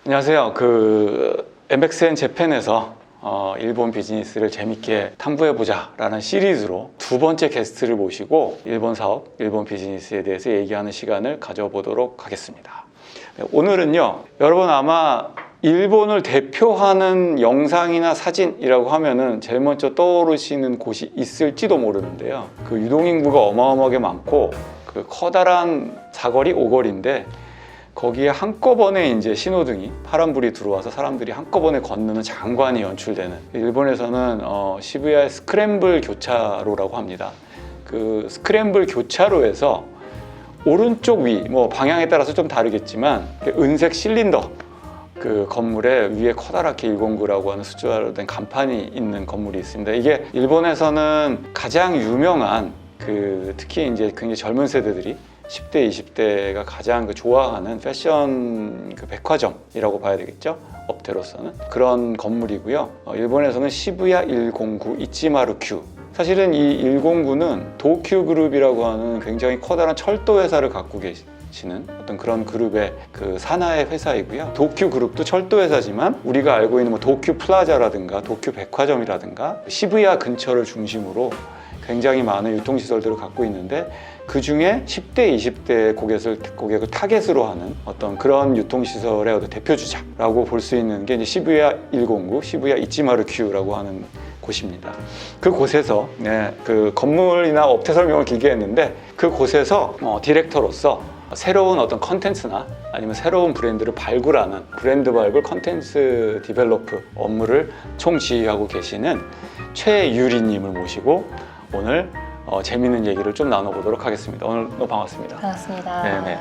안녕하세요. MXN 재팬에서 일본 비즈니스를 재밌게 탐구해보자 라는 시리즈로 두 번째 게스트를 모시고 일본 사업, 일본 비즈니스에 대해서 얘기하는 시간을 가져보도록 하겠습니다. 오늘은요, 여러분 아마 일본을 대표하는 영상이나 사진이라고 하면은 제일 먼저 떠오르시는 곳이 있을지도 모르는데요. 유동인구가 어마어마하게 많고 커다란 사거리, 오거리인데 거기에 한꺼번에 이제 신호등이 파란불이 들어와서 사람들이 한꺼번에 건너는 장관이 연출되는, 일본에서는 시부야의 스크램블 교차로라고 합니다. 스크램블 교차로에서 오른쪽 위, 방향에 따라서 좀 다르겠지만 은색 실린더 건물에 위에 커다랗게 109라고 하는 숫자로 된 간판이 있는 건물이 있습니다. 이게 일본에서는 가장 유명한 특히 이제 굉장히 젊은 세대들이 10대, 20대가 가장 좋아하는 패션 백화점이라고 봐야 되겠죠? 업태로서는 그런 건물이고요. 일본에서는 시부야 109 이치마루 큐. 사실은 이 109는 도쿄 그룹이라고 하는 굉장히 커다란 철도 회사를 갖고 계시는 어떤 그런 그룹의 산하의 회사이고요. 도쿄 그룹도 철도 회사지만 우리가 알고 있는 도쿄 플라자라든가 도쿄 백화점이라든가 시부야 근처를 중심으로 굉장히 많은 유통시설들을 갖고 있는데, 그 중에 10대, 20대 고객을 타겟으로 하는 어떤 그런 유통시설의 어떤 대표주자라고 볼 수 있는 게 이제 시부야 109, 시부야 이치마루 큐라고 하는 곳입니다. 그곳에서 건물이나 업체 설명을 길게 했는데, 그곳에서 디렉터로서 새로운 어떤 컨텐츠나 아니면 새로운 브랜드를 발굴하는 브랜드 발굴 컨텐츠 디벨로프 업무를 총지휘하고 계시는 최유리님을 모시고 오늘 재미있는 얘기를 좀 나눠보도록 하겠습니다. 오늘 너무 반갑습니다. 반갑습니다. 네네네.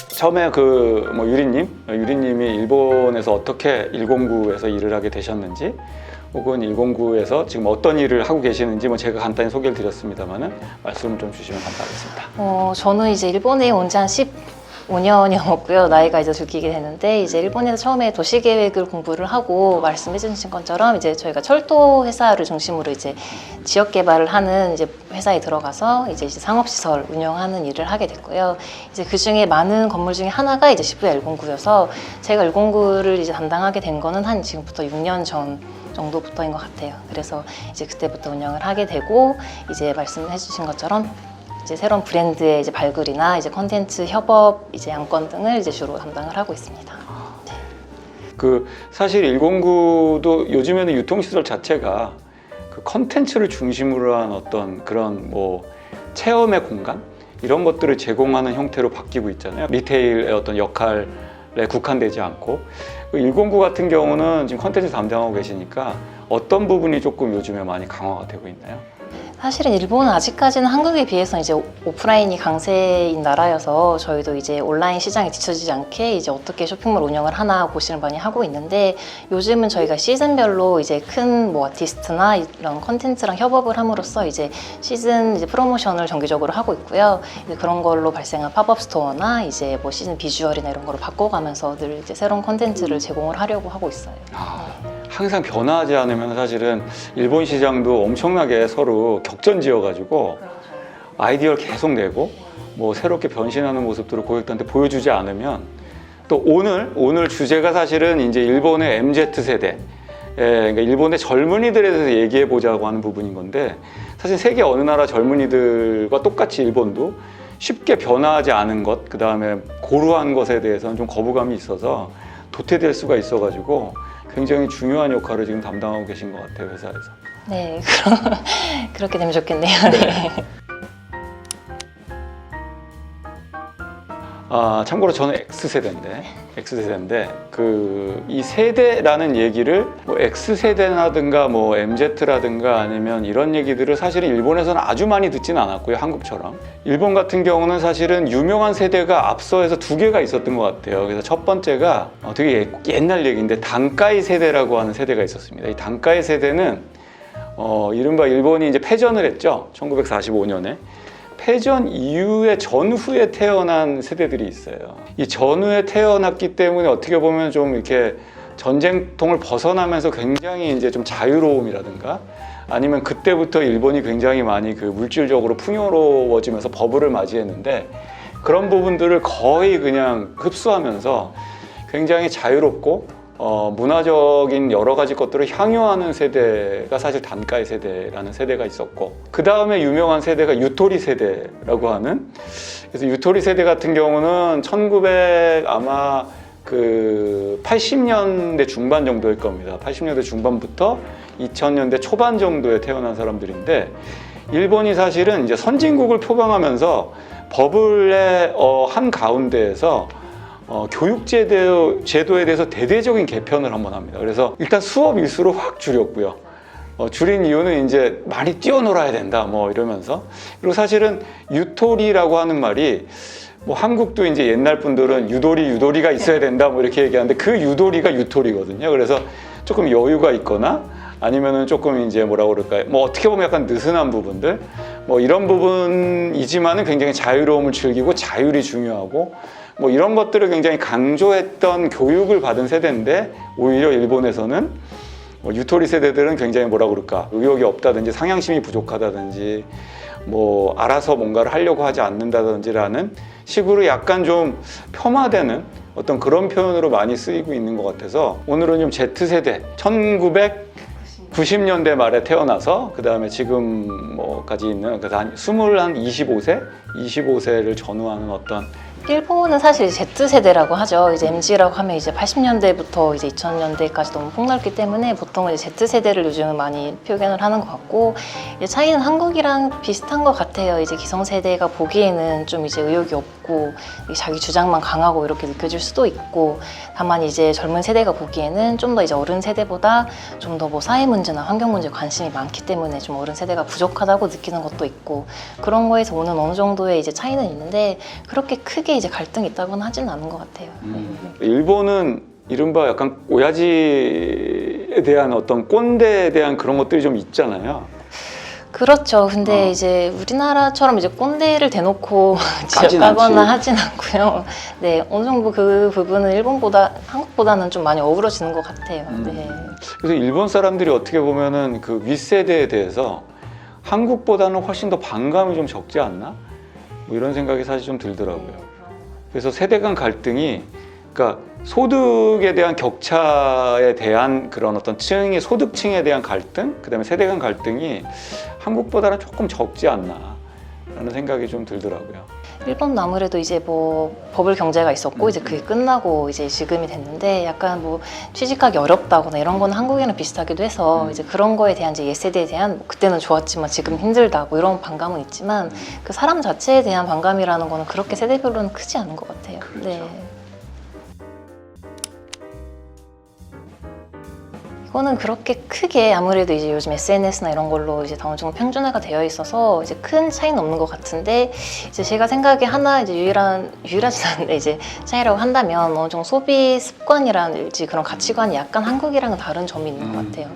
처음에 유리님이 일본에서 어떻게 109에서 일을 하게 되셨는지, 혹은 109에서 지금 어떤 일을 하고 계시는지 제가 간단히 소개를 드렸습니다만은 말씀을 좀 주시면 감사하겠습니다. 저는 이제 일본에 온 지 한 15년이 넘었고요. 나이가 이제 들기게 되는데, 이제 일본에서 처음에 도시계획을 공부를 하고, 말씀해 주신 것처럼 이제 저희가 철도 회사를 중심으로 이제 지역 개발을 하는 이제 회사에 들어가서 이제 상업시설 운영하는 일을 하게 됐고요. 이제 그 중에 많은 건물 중에 하나가 이제 시부야 109여서 제가 109를 이제 담당하게 된 거는 한 지금부터 6년 전 정도부터인 것 같아요. 그래서 이제 그때부터 운영을 하게 되고, 이제 말씀해 주신 것처럼 이제 새로운 브랜드의 이제 발굴이나 이제 콘텐츠 협업, 이제 안건 등을 이제 주로 담당을 하고 있습니다. 네. 사실 109도 요즘에는 유통시설 자체가 콘텐츠를 중심으로 한 어떤 그런 체험의 공간, 이런 것들을 제공하는 형태로 바뀌고 있잖아요. 리테일의 어떤 역할에 국한되지 않고, 109 같은 경우는 지금 콘텐츠 담당하고 계시니까 어떤 부분이 조금 요즘에 많이 강화가 되고 있나요? 사실은 일본은 아직까지는 한국에 비해서 이제 오프라인이 강세인 나라여서 저희도 이제 온라인 시장에 뒤처지지 않게 이제 어떻게 쇼핑몰 운영을 하나 고민을 많이 하고 있는데, 요즘은 저희가 시즌별로 이제 큰 아티스트나 이런 컨텐츠랑 협업을 함으로써 이제 시즌 프로모션을 정기적으로 하고 있고요. 이제 그런 걸로 발생한 팝업 스토어나 이제 시즌 비주얼이나 이런 거를 바꿔가면서 늘 이제 새로운 컨텐츠를 제공을 하려고 하고 있어요. 항상 변화하지 않으면 사실은 일본 시장도 엄청나게 서로 격전지어가지고 아이디어를 계속 내고 새롭게 변신하는 모습들을 고객들한테 보여주지 않으면, 또 오늘 주제가 사실은 이제 일본의 MZ세대, 그러니까 일본의 젊은이들에 대해서 얘기해 보자고 하는 부분인 건데, 사실 세계 어느 나라 젊은이들과 똑같이 일본도 쉽게 변화하지 않은 것, 그 다음에 고루한 것에 대해서는 좀 거부감이 있어서 도태될 수가 있어가지고 굉장히 중요한 역할을 지금 담당하고 계신 것 같아요, 회사에서. 네, 그렇게 되면 좋겠네요. 네. 참고로 저는 X세대인데 이 세대라는 얘기를 X세대라든가 MZ라든가 아니면 이런 얘기들을 사실은 일본에서는 아주 많이 듣지는 않았고요, 한국처럼. 일본 같은 경우는 사실은 유명한 세대가 앞서에서 두 개가 있었던 것 같아요. 그래서 첫 번째가 되게 옛날 얘기인데 단카이 세대라고 하는 세대가 있었습니다. 이 단카이 세대는 이른바 일본이 이제 패전을 했죠, 1945년에. 패전 이후에 전후에 태어난 세대들이 있어요. 이 전후에 태어났기 때문에 어떻게 보면 좀 이렇게 전쟁통을 벗어나면서 굉장히 이제 좀 자유로움이라든가 아니면 그때부터 일본이 굉장히 많이 그 물질적으로 풍요로워지면서 버블을 맞이했는데 그런 부분들을 거의 그냥 흡수하면서 굉장히 자유롭고 문화적인 여러 가지 것들을 향유하는 세대가 사실 단가의 세대라는 세대가 있었고, 그 다음에 유명한 세대가 유토리 세대라고 하는, 그래서 유토리 세대 같은 경우는 1900 아마 그 80년대 중반 정도일 겁니다. 80년대 중반부터 2000년대 초반 정도에 태어난 사람들인데, 일본이 사실은 이제 선진국을 표방하면서 버블의 한 가운데에서 교육 제도에 대해서 대대적인 개편을 한번 합니다. 그래서 일단 수업 일수를 확 줄였고요. 줄인 이유는 이제 많이 뛰어놀아야 된다 뭐 이러면서, 그리고 사실은 유토리라고 하는 말이 뭐 한국도 이제 옛날 분들은 유도리가 있어야 된다 뭐 이렇게 얘기하는데 그 유도리가 유토리거든요. 그래서 조금 여유가 있거나 아니면은 조금 이제 뭐라고 그럴까요? 뭐 어떻게 보면 약간 느슨한 부분들, 뭐 이런 부분이지만은 굉장히 자유로움을 즐기고 자율이 중요하고 뭐 이런 것들을 굉장히 강조했던 교육을 받은 세대인데, 오히려 일본에서는 유토리 세대들은 굉장히 뭐라고 그럴까? 의욕이 없다든지 상향심이 부족하다든지 뭐 알아서 뭔가를 하려고 하지 않는다든지라는 식으로 약간 좀 폄하되는 어떤 그런 표현으로 많이 쓰이고 있는 것 같아서, 오늘은 좀 Z세대 1990년대 말에 태어나서 그 다음에 지금 뭐까지 있는 그래서 한 25세를 전후하는 어떤, 일본은 사실 Z세대라고 하죠. 이제 MZ라고 하면 이제 80년대부터 이제 2000년대까지 너무 폭넓기 때문에 보통은 이제 Z세대를 요즘은 많이 표현을 하는 것 같고, 이제 차이는 한국이랑 비슷한 것 같아요. 이제 기성세대가 보기에는 좀 이제 의욕이 없고 자기 주장만 강하고 이렇게 느껴질 수도 있고, 다만 이제 젊은 세대가 보기에는 좀 더 이제 어른 세대보다 좀 더 뭐 사회 문제나 환경 문제에 관심이 많기 때문에 좀 어른 세대가 부족하다고 느끼는 것도 있고, 그런 거에서 오는 어느 정도의 이제 차이는 있는데 그렇게 크게 이제 갈등이 있다고는 하지는 않은 것 같아요. 일본은 이른바 약간 오야지에 대한 어떤 꼰대에 대한 그런 것들이 좀 있잖아요. 그렇죠. 근데 이제 우리나라처럼 이제 꼰대를 대놓고 까진 지적하거나 않지. 하진 않고요. 네, 어느 정도 그 부분은 한국보다는 좀 많이 어우러지는 것 같아요. 네. 그래서 일본 사람들이 어떻게 보면은 그 윗세대에 대해서 한국보다는 훨씬 더 반감이 좀 적지 않나? 뭐 이런 생각이 사실 좀 들더라고요. 그래서 세대 간 갈등이, 그러니까 소득에 대한 격차에 대한 그런 어떤 층의 소득층에 대한 갈등, 그다음에 세대 간 갈등이 한국보다는 조금 적지 않나 라는 생각이 좀 들더라고요. 일본은 아무래도 이제 뭐 버블 경제가 있었고 이제 그게 끝나고 이제 지금이 됐는데, 약간 뭐 취직하기 어렵다거나 이런 거는 한국이랑 비슷하기도 해서 이제 그런 거에 대한 이제 옛 세대에 대한 뭐 그때는 좋았지만 지금 힘들다 뭐 이런 반감은 있지만, 그 사람 자체에 대한 반감이라는 거는 그렇게 세대별로는 크지 않은 것 같아요. 그렇죠. 네. 이거는 그렇게 크게 아무래도 이제 요즘 SNS나 이런 걸로 이제 어느 정도 평준화가 되어 있어서 이제 큰 차이는 없는 것 같은데, 이제 제가 생각에 하나 이제 유일하지 않은데 이제 차이라고 한다면 어느 정도 소비 습관이라든지 그런 가치관이 약간 한국이랑은 다른 점이 있는 것 같아요.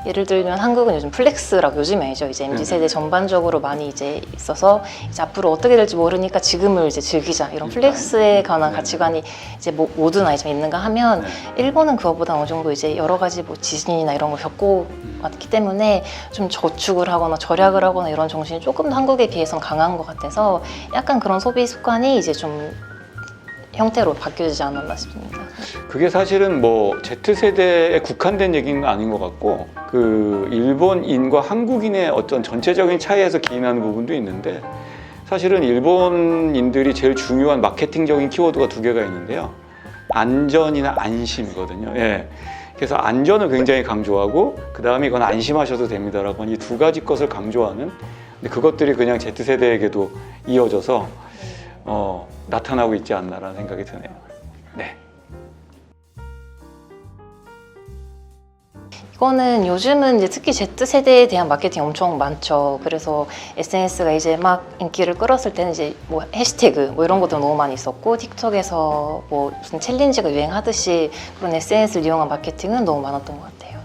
예를 들면 한국은 요즘 플렉스라고, 요즘에죠 이제 MZ 세대 전반적으로 많이 이제 있어서 이제 앞으로 어떻게 될지 모르니까 지금을 이제 즐기자, 이런 플렉스에 관한 가치관이 이제 모두나 이제 있는가 하면, 일본은 그거보다 어느 정도 이제 여러 가지 뭐 지진이나 이런 걸 겪고 왔기 때문에 좀 저축을 하거나 절약을 하거나 이런 정신이 조금 더 한국에 비해서는 강한 것 같아서 약간 그런 소비 습관이 이제 좀 형태로 바뀌어지지 않았나 싶습니다. 그게 사실은 뭐 Z세대에 국한된 얘기는 아닌 것 같고, 그 일본인과 한국인의 어떤 전체적인 차이에서 기인하는 부분도 있는데, 사실은 일본인들이 제일 중요한 마케팅적인 키워드가 두 개가 있는데요. 안전이나 안심이거든요. 예. 그래서 안전을 굉장히 강조하고, 그 다음에 이건 안심하셔도 됩니다라고 하는 이 두 가지 것을 강조하는, 근데 그것들이 그냥 Z세대에게도 이어져서 나타나고 있지 않나라는 생각이 드네요. 네. 이거는 요즘은 이제 특히 Z세대에 대한 마케팅이 엄청 많죠. 그래서 SNS가 이제 막 인기를 끌었을 때는 이제 뭐 해시태그 뭐 이런 것도 너무 많이 있었고, 틱톡에서 뭐 무슨 챌린지가 유행하듯이 그런 SNS를 이용한 마케팅은 너무 많았던 것 같아요.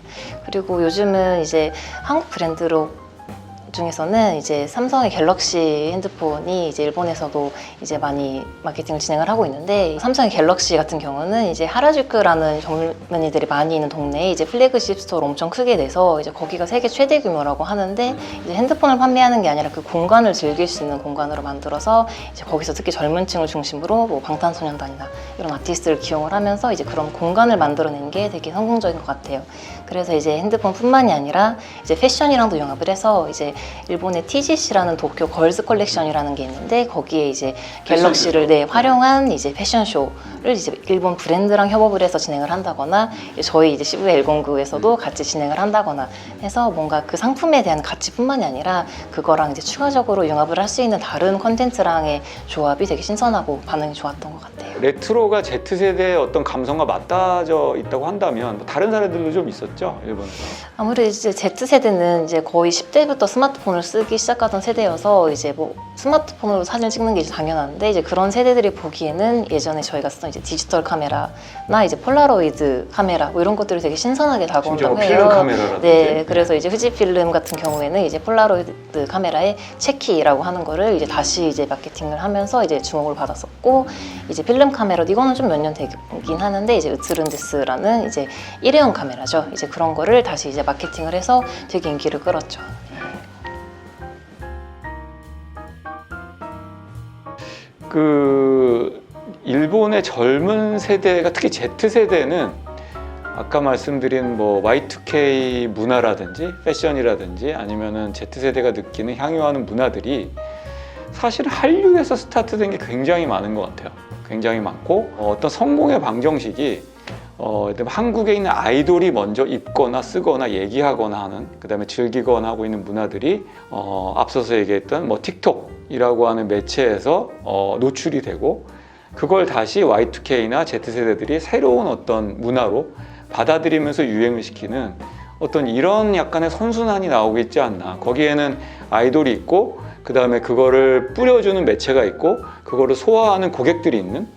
그리고 요즘은 이제 한국 브랜드로 중에서는 이제 삼성의 갤럭시 핸드폰이 이제 일본에서도 이제 많이 마케팅을 진행을 하고 있는데, 삼성의 갤럭시 같은 경우는 이제 하라주쿠라는 젊은이들이 많이 있는 동네에 이제 플래그십 스토어를 엄청 크게 내서 이제 거기가 세계 최대 규모라고 하는데, 이제 핸드폰을 판매하는 게 아니라 그 공간을 즐길 수 있는 공간으로 만들어서 이제 거기서 특히 젊은 층을 중심으로 뭐 방탄소년단이나 이런 아티스트를 기용을 하면서 이제 그런 공간을 만들어낸 게 되게 성공적인 것 같아요. 그래서 이제 핸드폰뿐만이 아니라 이제 패션이랑도 융합을 해서 이제 일본의 TGC라는 도쿄 걸즈 컬렉션이라는 게 있는데, 거기에 이제 갤럭시를 활용한 이제 패션쇼를 이제 일본 브랜드랑 협업을 해서 진행을 한다거나, 저희 이제 시부야 109에서도 같이 진행을 한다거나 해서 뭔가 그 상품에 대한 가치뿐만이 아니라 그거랑 이제 추가적으로 융합을 할 수 있는 다른 컨텐츠랑의 조합이 되게 신선하고 반응이 좋았던 것 같아요. 레트로가 Z세대의 어떤 감성과 맞닿아 있다고 한다면 뭐 다른 사례들도 좀 있었죠, 일본에서. 아무래도 이제 Z세대는 이제 거의 10대부터 스마트폰을 쓰기 시작하던 세대여서 이제 뭐 스마트폰으로 사진 찍는 게 이제 당연한데, 이제 그런 세대들이 보기에는 예전에 저희가 쓰던 이제 디지털 카메라나 이제 폴라로이드 카메라 뭐 이런 것들이 되게 신선하게 다가온다고 해요. 필름 카메라라든지. 네, 그래서 이제 후지필름 같은 경우에는 이제 폴라로이드 카메라의 체키라고 하는 거를 이제 다시 이제 마케팅을 하면서 이제 주목을 받았었고, 이제 필름 카메라 이거는 좀 몇 년 되긴 하는데 이제 으츠른데스라는 이제 일회용 카메라죠. 이제 그런 거를 다시 이제 마케팅을 해서 되게 인기를 끌었죠. 그 일본의 젊은 세대가 특히 Z세대는 아까 말씀드린 뭐 Y2K 문화라든지 패션이라든지 아니면은 Z세대가 느끼는 향유하는 문화들이 사실 한류에서 스타트된 게 굉장히 많은 것 같아요. 굉장히 많고 어떤 성공의 방정식이 한국에 있는 아이돌이 먼저 입거나 쓰거나 얘기하거나 하는, 그 다음에 즐기거나 하고 있는 문화들이 앞서서 얘기했던 뭐 틱톡이라고 하는 매체에서 노출이 되고, 그걸 다시 Y2K나 Z세대들이 새로운 어떤 문화로 받아들이면서 유행을 시키는 어떤 이런 약간의 선순환이 나오고 있지 않나. 거기에는 아이돌이 있고, 그 다음에 그거를 뿌려주는 매체가 있고, 그거를 소화하는 고객들이 있는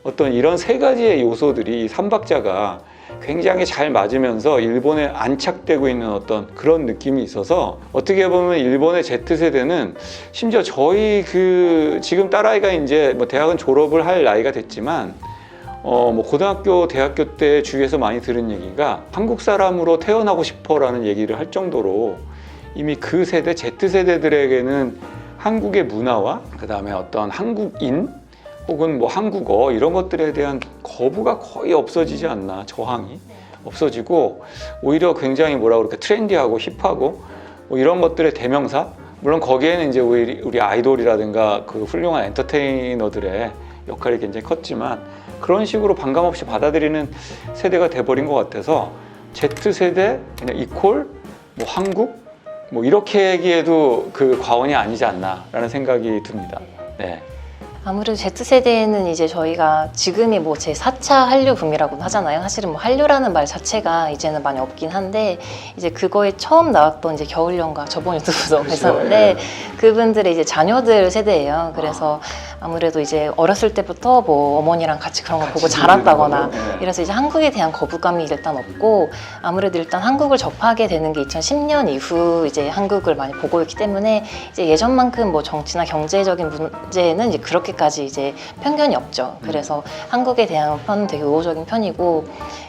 어떤 이런 세 가지의 요소들이, 이 삼박자가 굉장히 잘 맞으면서 일본에 안착되고 있는 어떤 그런 느낌이 있어서, 어떻게 보면 일본의 Z세대는 심지어 저희 지금 딸아이가 이제 뭐 대학은 졸업을 할 나이가 됐지만 뭐 고등학교, 대학교 때 주위에서 많이 들은 얘기가 한국 사람으로 태어나고 싶어라는 얘기를 할 정도로 이미 그 세대 Z세대들에게는 한국의 문화와 그 다음에 어떤 한국인 혹은 뭐 한국어 이런 것들에 대한 거부가 거의 없어지지 않나. 저항이 없어지고 오히려 굉장히 뭐라 그럴까 트렌디하고 힙하고 뭐 이런 것들의 대명사, 물론 거기에는 이제 우리 아이돌이라든가 그 훌륭한 엔터테이너들의 역할이 굉장히 컸지만 그런 식으로 반감없이 받아들이는 세대가 돼버린 것 같아서 Z세대 그냥 이퀄 뭐 한국 뭐 이렇게 얘기해도 그 과언이 아니지 않나라는 생각이 듭니다. 네. 아무래도 Z세대는 이제 저희가 지금이 뭐 제4차 한류 붐이라고 하잖아요. 사실은 뭐 한류라는 말 자체가 이제는 많이 없긴 한데, 이제 그거에 처음 나왔던 이제 겨울연가, 저번 유튜브도 했었는데 그분들의 이제 자녀들 세대예요. 그래서 아무래도 이제 어렸을 때부터 뭐 어머니랑 같이 그런 거 보고 자랐다거나 이래서 이제 한국에 대한 거부감이 일단 없고, 아무래도 일단 한국을 접하게 되는 게 2010년 이후 이제 한국을 많이 보고 있기 때문에 이제 예전만큼 뭐 정치나 경제적인 문제는 이제 그렇게까지 이제 편견이 없죠. 그래서 한국에 대한 편은 되게 우호적인 편이고,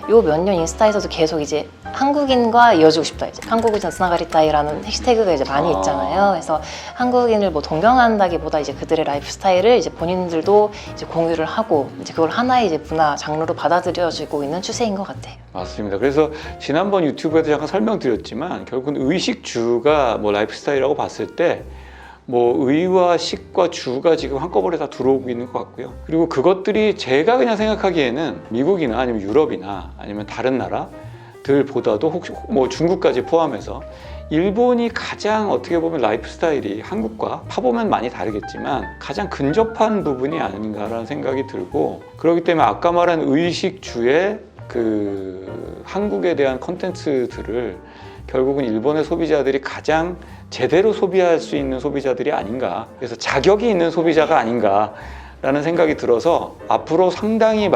요 몇 년 인스타에서도 계속 이제 한국인과 이어지고 싶다, 이제 한국인 스나가리타이라는 해시태그가 이제 많이 있잖아요. 그래서 한국인을 뭐 동경한다기보다 이제 그들의 라이프 스타일을 이제 본인들도 이제 공유를 하고 이제 그걸 하나의 이제 문화 장르로 받아들여지고 있는 추세인 것 같아요. 맞습니다. 그래서 지난번 유튜브에도 잠깐 설명드렸지만 결국은 의식주가 뭐 라이프 스타일이라고 봤을 때 뭐 의와 식과 주가 지금 한꺼번에 다 들어오고 있는 것 같고요. 그리고 그것들이 제가 그냥 생각하기에는 미국이나 아니면 유럽이나 아니면 다른 나라들보다도 혹시 뭐 중국까지 포함해서 일본이 가장 어떻게 보면 라이프 스타일이 한국과 파보면 많이 다르겠지만 가장 근접한 부분이 아닌가라는 생각이 들고, 그렇기 때문에 아까 말한 의식주의 그 한국에 대한 콘텐츠들을 결국은 일본의 소비자들이 가장 제대로 소비할 수 있는 소비자들이 아닌가, 그래서 자격이 있는 소비자가 아닌가라는 생각이 들어서 앞으로 상당히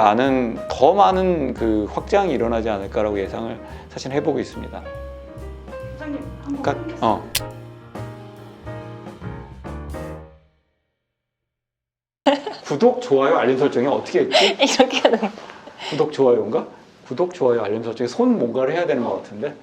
더 많은 그 확장이 일어나지 않을까라고 예상을 사실 해보고 있습니다. 부장님 한번 그러니까, 구독, 좋아요, 알림 설정이 어떻게 했지? 이렇게 하는 구독, 좋아요인가? 구독, 좋아요, 알림 설정에 손 뭔가를 해야 되는 것 같은데